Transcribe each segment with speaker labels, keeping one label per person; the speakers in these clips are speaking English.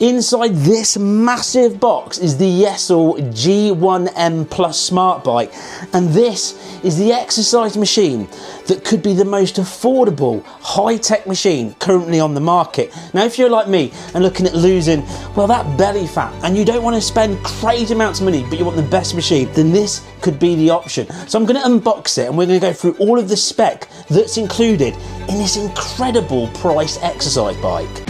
Speaker 1: Inside this massive box is the Yesoul G1M Plus smart bike, and this is the exercise machine that could be the most affordable high-tech machine currently on the market. Now if you're like me and looking at losing, well, that belly fat, and you don't want to spend crazy amounts of money but you want the best machine, then this could be the option. So I'm going to unbox it and we're going to go through all of the spec that's included in this incredible price exercise bike.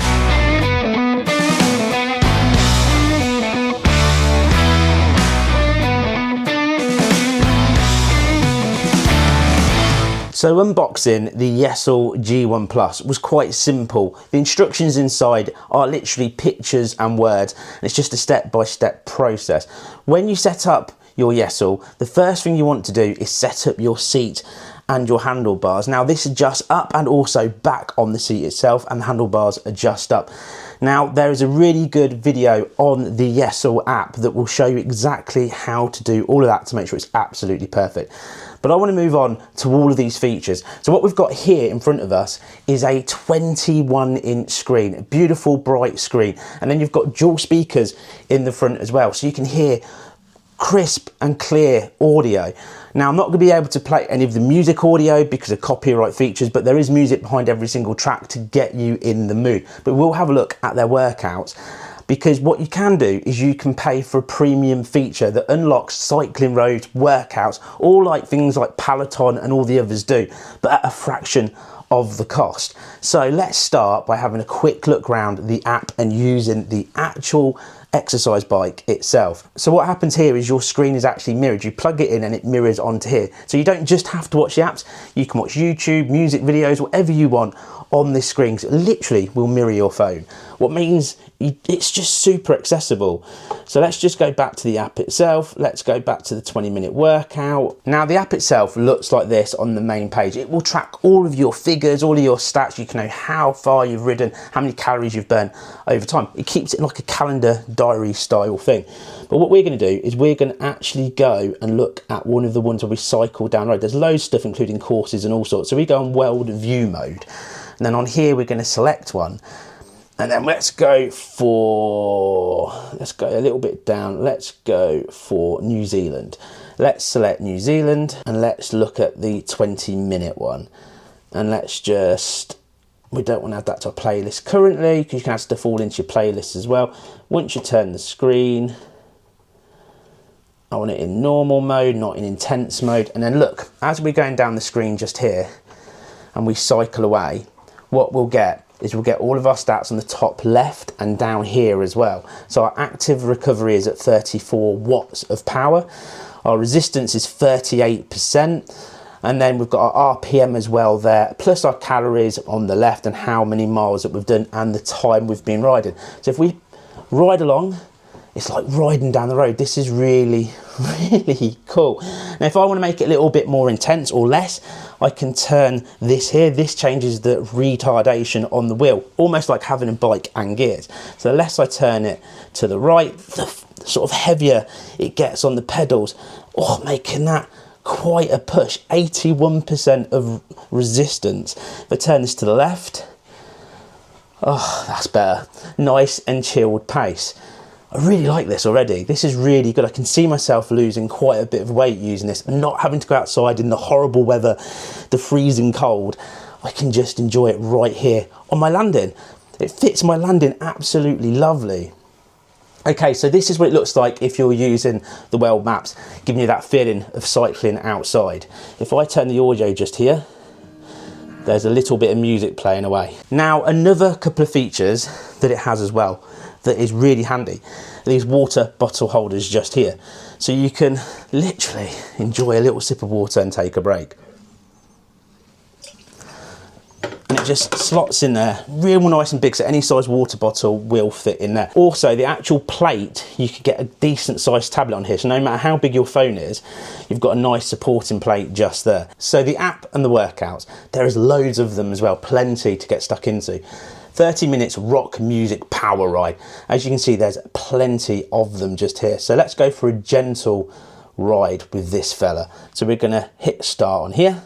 Speaker 1: So unboxing the Yesoul G1 Plus was quite simple. The instructions inside are literally pictures and words, and it's just a step-by-step process. When you set up your Yesoul, the first thing you want to do is set up your seat and your handlebars. Now this adjusts up and also back on the seat itself, and the handlebars adjust up. Now there is a really good video on the Yesoul app that will show you exactly how to do all of that to make sure it's absolutely perfect. But I want to move on to all of these features. So what we've got here in front of us is a 21-inch screen, a beautiful bright screen. And then you've got dual speakers in the front as well, so you can hear crisp and clear audio. Now I'm not going to be able to play any of the music audio because of copyright features, but there is music behind every single track to get you in the mood. But we'll have a look at their workouts, because what you can do is you can pay for a premium feature that unlocks cycling road workouts, all like things like Peloton and all the others do, but at a fraction of the cost. So let's start by having a quick look around the app and using the actual exercise bike itself. So what happens here is your screen is actually mirrored. You plug it in and it mirrors onto here. So you don't just have to watch the apps, you can watch YouTube, music videos, whatever you want on this screen. So it literally will mirror your phone, what means it's just super accessible. So let's just go back to the app itself. Let's go back to the 20-minute workout. Now the app itself looks like this on the main page. It will track all of your figures, all of your stats. You can know how far you've ridden, how many calories you've burned over time. It keeps it like a calendar diary style thing. But what we're going to do is we're going to actually go and look at one of the ones where we cycle down the road. There's loads of stuff including courses and all sorts. So we go on world view mode, and then on here we're going to select one. And then let's go a little bit down. Let's go for New Zealand. Let's select New Zealand and let's look at the 20-minute one. And let's just, we don't want to add that to a playlist currently, because you can add stuff all into your playlist as well. Once you turn the screen, I want it in normal mode, not in intense mode. And then look, as we're going down the screen just here and we cycle away, what we'll get is we'll get all of our stats on the top left and down here as well. So our active recovery is at 34 watts of power. Our resistance is 38%. And then we've got our RPM as well there, plus our calories on the left and how many miles that we've done and the time we've been riding. So if we ride along, it's like riding down the road. This is really, really cool. Now, if I want to make it a little bit more intense or less, I can turn this here. This changes the retardation on the wheel, almost like having a bike and gears. So the less I turn it to the right, the sort of heavier it gets on the pedals, making that quite a push. 81% of resistance. If I turn this to the left, that's better. Nice and chilled pace. I really like this already. This is really good. I can see myself losing quite a bit of weight using this and not having to go outside in the horrible weather, the freezing cold. I can just enjoy it right here on my landing. It fits my landing absolutely lovely. Okay, so this is what it looks like if you're using the world maps, giving you that feeling of cycling outside. If I turn the audio just here, there's a little bit of music playing away. Now, another couple of features that it has as well that is really handy, these water bottle holders just here. So you can literally enjoy a little sip of water and take a break. And it just slots in there, real nice and big, so any size water bottle will fit in there. Also, the actual plate, you can get a decent sized tablet on here, so no matter how big your phone is, you've got a nice supporting plate just there. So the app and the workouts, there is loads of them as well, plenty to get stuck into. 30 minutes rock music power ride. As you can see, there's plenty of them just here. So let's go for a gentle ride with this fella. So we're gonna hit start on here.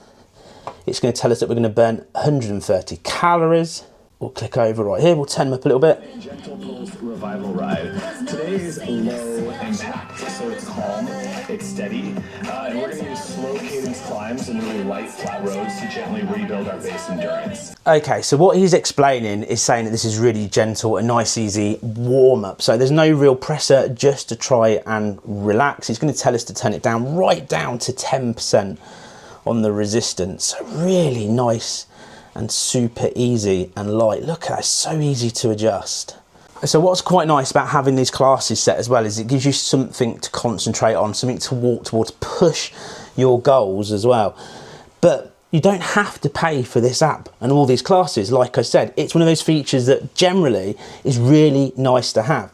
Speaker 1: It's going to tell us that we're going to burn 130 calories. we'll click over right here, we'll turn them up a little bit.
Speaker 2: Gentle Pulse Revival Ride. Today is low impact, so it's calm, it's steady, and we're going to use slow cadence climbs and really light flat roads to gently rebuild our base endurance.
Speaker 1: Okay, so what he's explaining is saying that this is really gentle, a nice easy warm up. So there's no real pressure, just to try and relax. He's going to tell us to turn it down right down to 10% on the resistance. So really nice and super easy and light. Look at that, it's so easy to adjust. So what's quite nice about having these classes set as well is it gives you something to concentrate on, something to walk towards, push your goals as well. But you don't have to pay for this app and all these classes. Like I said, it's one of those features that generally is really nice to have.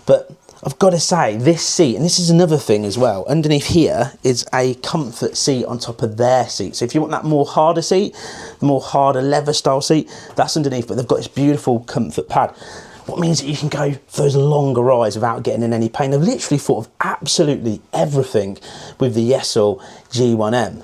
Speaker 1: But I've got to say, this seat, and this is another thing as well, underneath here is a comfort seat on top of their seat. So if you want that more harder seat, the more harder leather style seat, that's underneath, but they've got this beautiful comfort pad. What means that you can go for those longer rides without getting in any pain. They've literally thought of absolutely everything with the Yesoul G1M.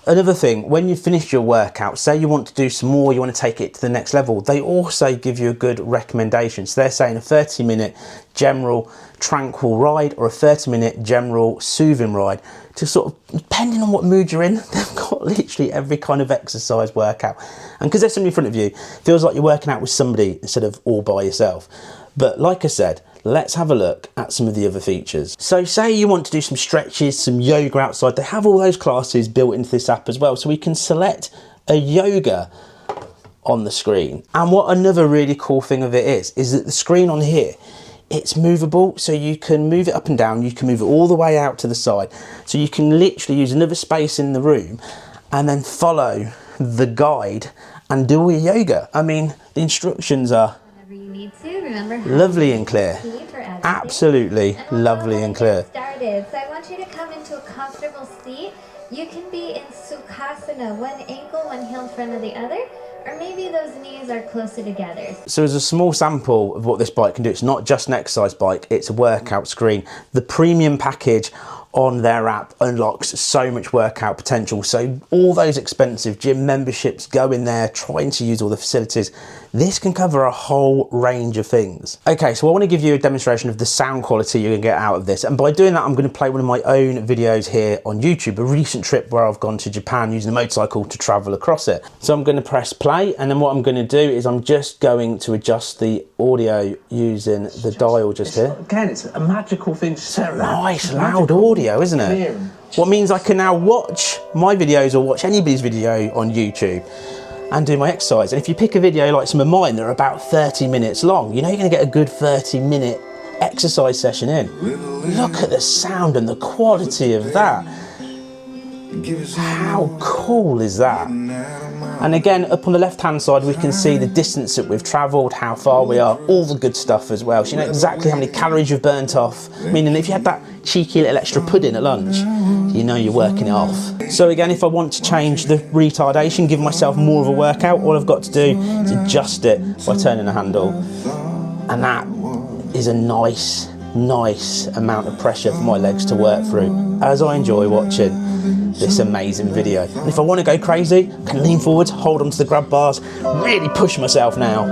Speaker 1: Another thing, when you've finished your workout, say you want to do some more, you want to take it to the next level, they also give you a good recommendation. So they're saying a 30-minute general tranquil ride or a 30-minute general soothing ride to sort of, depending on what mood you're in, they've got literally every kind of exercise workout. And because there's somebody in front of you, it feels like you're working out with somebody instead of all by yourself. But like I said, let's have a look at some of the other features. So say you want to do some stretches, some yoga outside, they have all those classes built into this app as well. So we can select a yoga on the screen. And what another really cool thing of it is that the screen on here, it's movable. So you can move it up and down, you can move it all the way out to the side. So you can literally use another space in the room and then follow the guide and do all your yoga. I mean, the instructions are lovely and clear. Absolutely lovely and clear.
Speaker 3: Started. So I want you to come into a comfortable seat. You can be in Sukhasana, one ankle, one heel in front of the other, or maybe those knees are closer together.
Speaker 1: So as a small sample of what this bike can do, it's not just an exercise bike, it's a workout screen. The premium package on their app unlocks so much workout potential. So all those expensive gym memberships, go in there, trying to use all the facilities. This can cover a whole range of things. Okay, so I want to give you a demonstration of the sound quality you can get out of this. And by doing that, I'm going to play one of my own videos here on YouTube, a recent trip where I've gone to Japan using a motorcycle to travel across it. So I'm going to press play, and then what I'm going to do is I'm just going to adjust the audio using the dial just here.
Speaker 2: Again, it's a magical thing to set.
Speaker 1: Nice loud audio, isn't it? What means I can now watch my videos or watch anybody's video on YouTube and do my exercise. And if you pick a video like some of mine that are about 30 minutes long, you know you're going to get a good 30-minute exercise session in. Look at the sound and the quality of that. How cool is that? And again, up on the left-hand side, we can see the distance that we've travelled, how far we are, all the good stuff as well. So you know exactly how many calories you've burnt off. Meaning if you had that cheeky little extra pudding at lunch, you know you're working it off. So again, if I want to change the retardation, give myself more of a workout, all I've got to do is adjust it by turning the handle. And that is a nice amount of pressure for my legs to work through as I enjoy watching this amazing video. And if I want to go crazy, I can lean forward, hold onto the grab bars, really push myself now.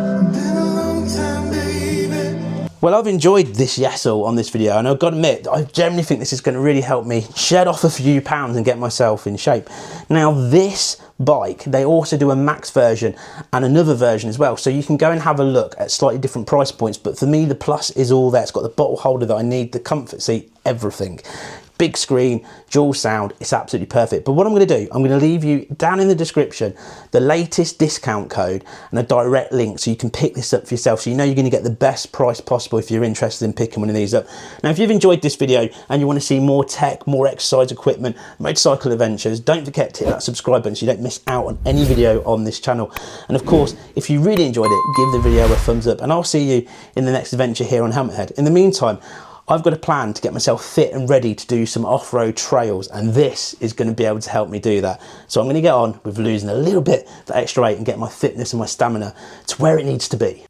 Speaker 1: Well, I've enjoyed this Yesoul on this video, and I've got to admit, I generally think this is going to really help me shed off a few pounds and get myself in shape. Now, this bike, they also do a max version and another version as well, so you can go and have a look at slightly different price points, but for me, the Plus is all there. It's got the bottle holder that I need, the comfort seat, everything. Big screen, dual sound, it's absolutely perfect. But what I'm going to do, I'm going to leave you down in the description the latest discount code and a direct link so you can pick this up for yourself, so you know you're going to get the best price possible if you're interested in picking one of these up. Now, if you've enjoyed this video and you want to see more tech, more exercise equipment, motorcycle adventures, don't forget to hit that subscribe button so you don't miss out on any video on this channel. And of course, if you really enjoyed it, give the video a thumbs up, and I'll see you in the next adventure here on Helmet Head. In the meantime, I've got a plan to get myself fit and ready to do some off-road trails, and this is going to be able to help me do that. So I'm going to get on with losing a little bit of extra weight and get my fitness and my stamina to where it needs to be.